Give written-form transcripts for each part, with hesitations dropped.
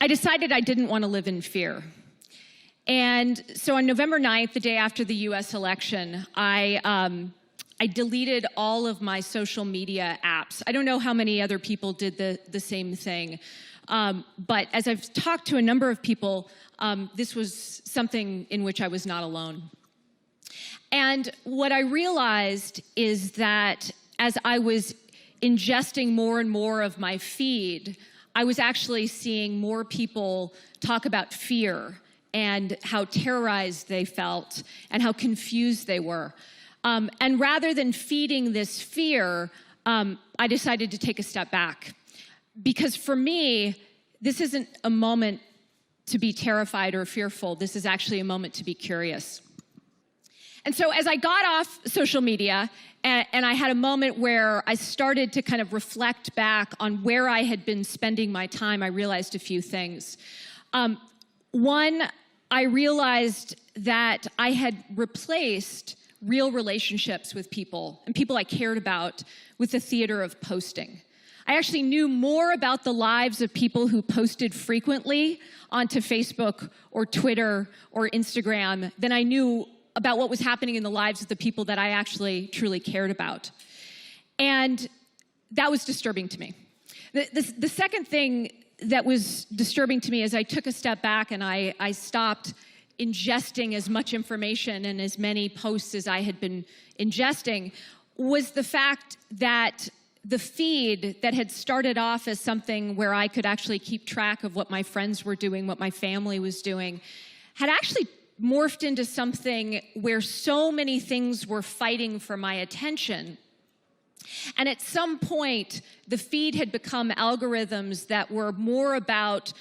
I decided I didn't want to live in fear. And so on November 9th, the day after the US election, I deleted all of my social media apps. I don't know how many other people did the same thing. But as I've talked to a number of people, this was something in which I was not alone. And what I realized is that as I was ingesting more and more of my feed, I was actually seeing more people talk about fear and how terrorized they felt and how confused they were. And rather than feeding this fear, I decided to take a step back. Because for me, this isn't a moment to be terrified or fearful. This is actually a moment to be curious. And so as I got off social media, and I had a moment where I started to kind of reflect back on where I had been spending my time, I realized a few things. One, I realized that I had replaced real relationships with people and people I cared about with the theater of posting. I actually knew more about the lives of people who posted frequently onto Facebook or Twitter or Instagram than I knew about what was happening in the lives of the people that I actually truly cared about. And that was disturbing to me. The second thing that was disturbing to me is I took a step back and I stopped ingesting as much information and as many posts as I had been ingesting, was the fact that the feed that had started off as something where I could actually keep track of what my friends were doing, what my family was doing, had actually morphed into something where so many things were fighting for my attention. And at some point, the feed had become algorithms that were more about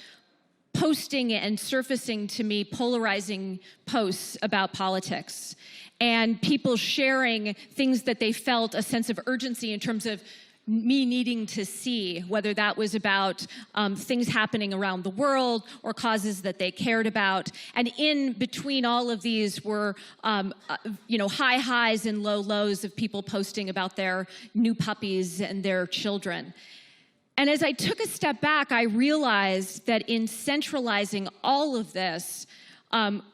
posting and surfacing to me polarizing posts about politics, and people sharing things that they felt a sense of urgency in terms of me needing to see, whether that was about things happening around the world or causes that they cared about. And in between all of these were high highs and low lows of people posting about their new puppies and their children. And as I took a step back, I realized that in centralizing all of this,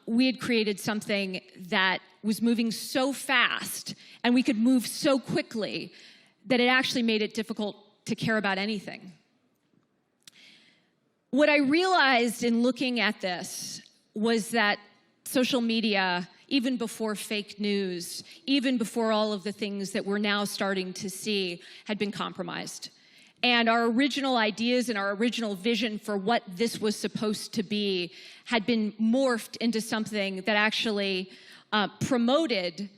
we had created something that was moving so fast and we could move so quickly that it actually made it difficult to care about anything. What I realized in looking at this was that social media, even before fake news, even before all of the things that we're now starting to see, had been compromised. And our original ideas and our original vision for what this was supposed to be had been morphed into something that actually promoted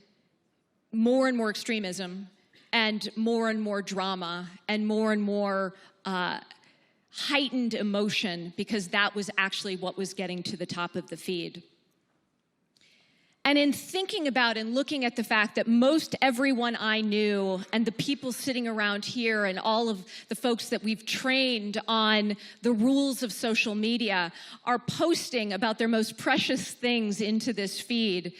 more and more extremism and more drama and more heightened emotion, because that was actually what was getting to the top of the feed. And in thinking about and looking at the fact that most everyone I knew and the people sitting around here and all of the folks that we've trained on the rules of social media are posting about their most precious things into this feed,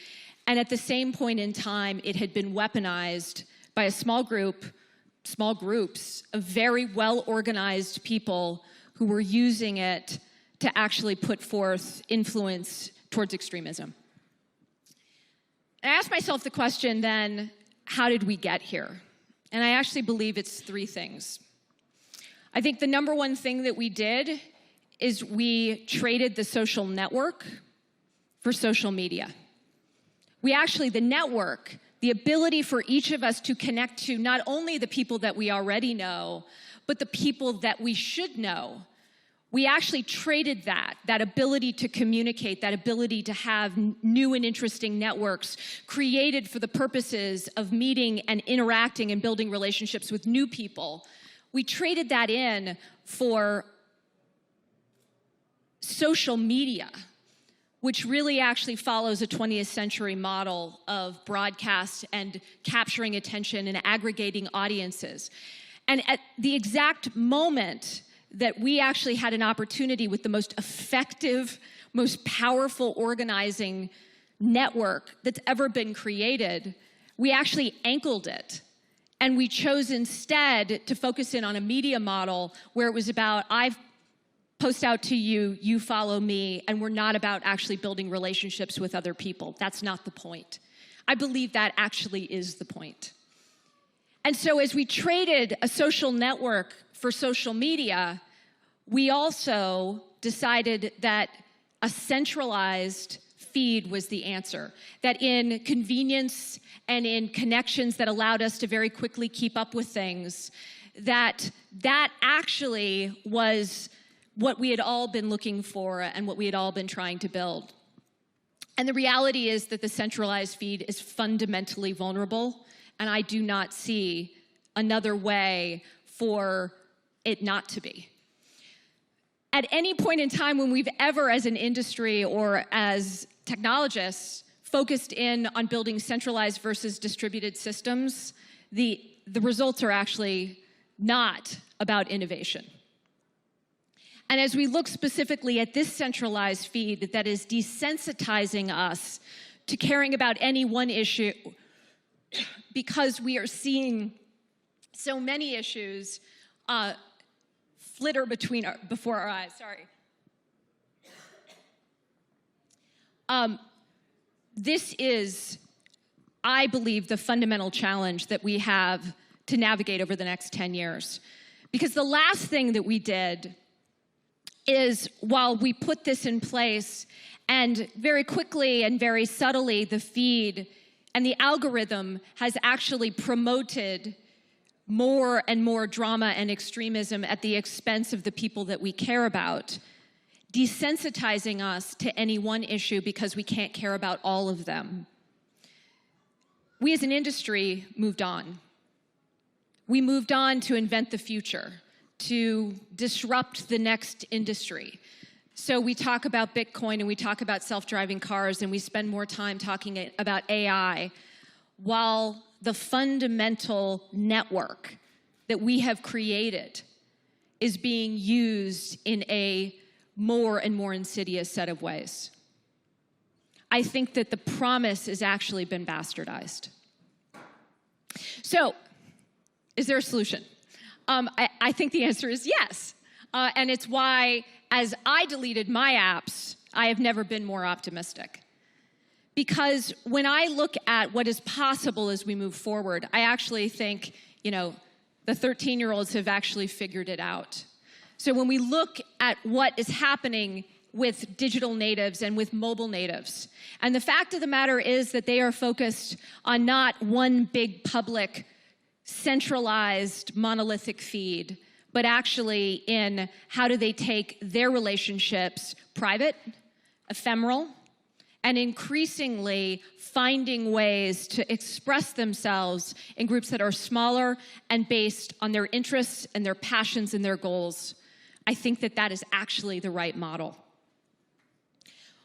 and at the same point in time, it had been weaponized by a small groups of very well-organized people who were using it to actually put forth influence towards extremism. And I asked myself the question then, how did we get here? And I actually believe it's three things. I think the number one thing that we did is we traded the social network for social media. The network, the ability for each of us to connect to not only the people that we already know, but the people that we should know. We actually traded that ability to communicate, that ability to have new and interesting networks created for the purposes of meeting and interacting and building relationships with new people. We traded that in for social media, which really actually follows a 20th century model of broadcast and capturing attention and aggregating audiences. And at the exact moment that we actually had an opportunity with the most effective, most powerful organizing network that's ever been created, we actually ankled it. And we chose instead to focus in on a media model where it was about, post out to you, you follow me, and we're not about actually building relationships with other people. That's not the point. I believe that actually is the point. And so as we traded a social network for social media, we also decided that a centralized feed was the answer. That in convenience and in connections that allowed us to very quickly keep up with things, that actually was what we had all been looking for and what we had all been trying to build. And the reality is that the centralized feed is fundamentally vulnerable, and I do not see another way for it not to be. At any point in time when we've ever, as an industry or as technologists, focused in on building centralized versus distributed systems, the results are actually not about innovation. And as we look specifically at this centralized feed that is desensitizing us to caring about any one issue, because we are seeing so many issues flitter before our eyes. Sorry. This is, I believe, the fundamental challenge that we have to navigate over the next 10 years. Because the last thing that we did is, while we put this in place, and very quickly and very subtly, the feed and the algorithm has actually promoted more and more drama and extremism at the expense of the people that we care about, desensitizing us to any one issue because we can't care about all of them. We as an industry moved on. We moved on to invent the future, to disrupt the next industry. So we talk about Bitcoin and we talk about self-driving cars and we spend more time talking about AI, while the fundamental network that we have created is being used in a more and more insidious set of ways. I think that the promise has actually been bastardized. So, is there a solution? I think the answer is yes. And it's why, as I deleted my apps, I have never been more optimistic. Because when I look at what is possible as we move forward, I actually think, the 13-year-olds have actually figured it out. So when we look at what is happening with digital natives and with mobile natives, and the fact of the matter is that they are focused on not one big public centralized monolithic feed, but actually in how do they take their relationships private, ephemeral, and increasingly finding ways to express themselves in groups that are smaller and based on their interests and their passions and their goals. I think that that is actually the right model.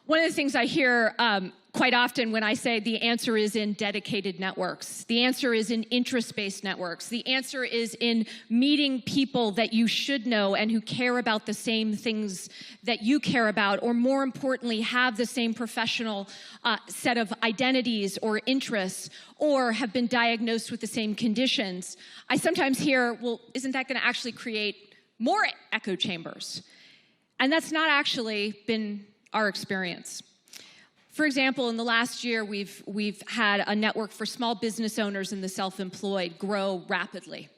One of the things I hear quite often when I say the answer is in dedicated networks, the answer is in interest-based networks, the answer is in meeting people that you should know and who care about the same things that you care about, or more importantly, have the same professional set of identities or interests, or have been diagnosed with the same conditions. I sometimes hear, well, isn't that going to actually create more echo chambers? And that's not actually been our experience. For example, in the last year, we've had a network for small business owners and the self-employed grow rapidly.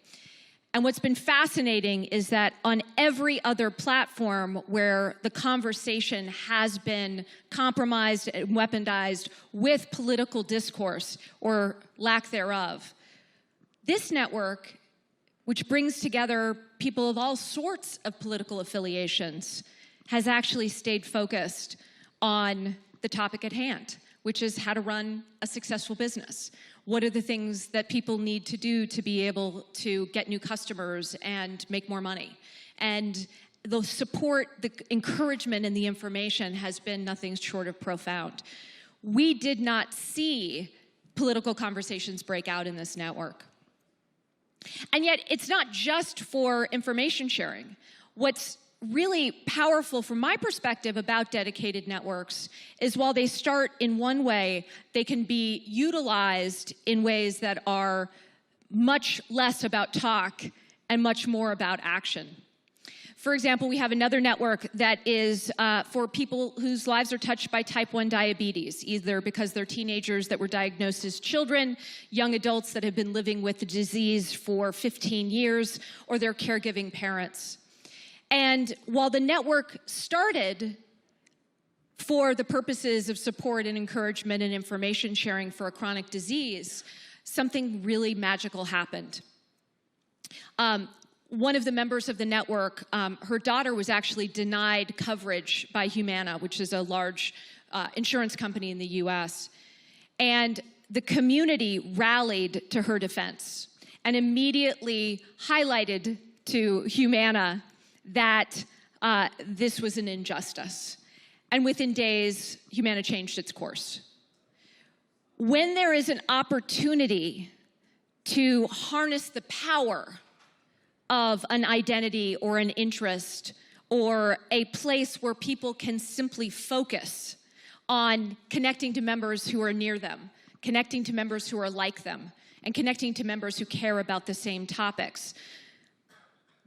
And what's been fascinating is that on every other platform where the conversation has been compromised and weaponized with political discourse or lack thereof, this network, which brings together people of all sorts of political affiliations, has actually stayed focused on the topic at hand, which is how to run a successful business. What are the things that people need to do to be able to get new customers and make more money? And the support, the encouragement, and the information has been nothing short of profound. We did not see political conversations break out in this network. And yet, it's not just for information sharing. What's really powerful from my perspective about dedicated networks is while they start in one way, they can be utilized in ways that are much less about talk and much more about action. For example, we have another network that is for people whose lives are touched by type 1 diabetes, either because they're teenagers that were diagnosed as children, young adults that have been living with the disease for 15 years, or their caregiving parents. And while the network started for the purposes of support and encouragement and information sharing for a chronic disease, something really magical happened. One of the members of the network, her daughter was actually denied coverage by Humana, which is a large insurance company in the US. And the community rallied to her defense and immediately highlighted to Humana that this was an injustice. And within days, Humana changed its course. When there is an opportunity to harness the power of an identity or an interest or a place where people can simply focus on connecting to members who are near them, connecting to members who are like them, and connecting to members who care about the same topics.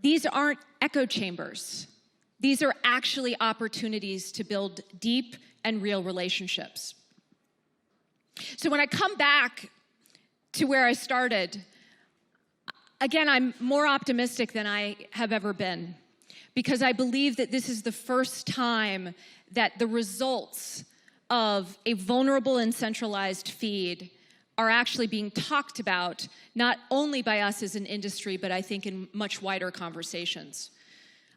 These aren't echo chambers. These are actually opportunities to build deep and real relationships. So when I come back to where I started, again, I'm more optimistic than I have ever been, because I believe that this is the first time that the results of a vulnerable and centralized feed are actually being talked about, not only by us as an industry, but I think in much wider conversations.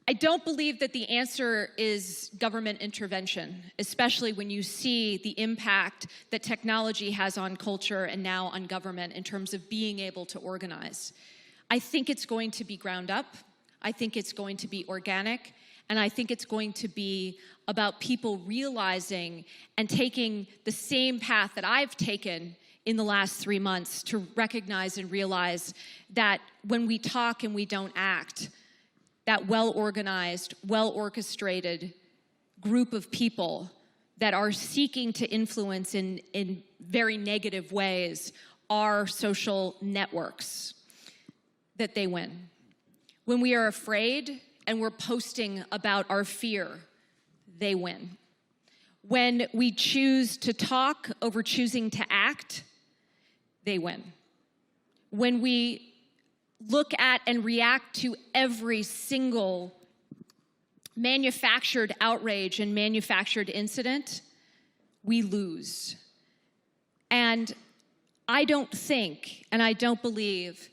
I don't believe that the answer is government intervention, especially when you see the impact that technology has on culture and now on government in terms of being able to organize. I think it's going to be ground up. I think it's going to be organic. And I think it's going to be about people realizing and taking the same path that I've taken in the last 3 months to recognize and realize that when we talk and we don't act, that well-organized, well-orchestrated group of people that are seeking to influence in very negative ways our social networks, that they win. When we are afraid and we're posting about our fear, they win. When we choose to talk over choosing to act, they win. When we look at and react to every single manufactured outrage and manufactured incident, we lose. And I don't think, and I don't believe,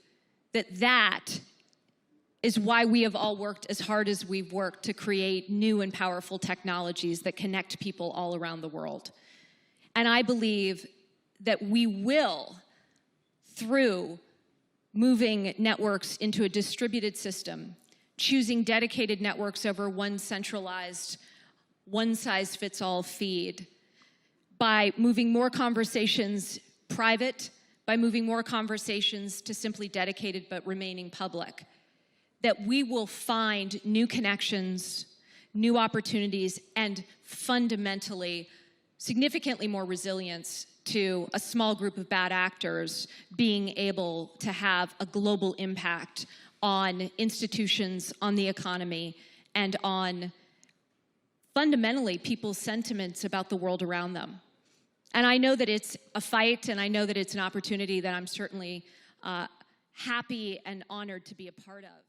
that is why we have all worked as hard as we've worked to create new and powerful technologies that connect people all around the world. And I believe that we will, through moving networks into a distributed system, choosing dedicated networks over one centralized, one-size-fits-all feed, by moving more conversations private, by moving more conversations to simply dedicated but remaining public, that we will find new connections, new opportunities, and fundamentally, significantly more resilience to a small group of bad actors being able to have a global impact on institutions, on the economy, and on fundamentally people's sentiments about the world around them. And I know that it's a fight, and I know that it's an opportunity that I'm certainly happy and honored to be a part of.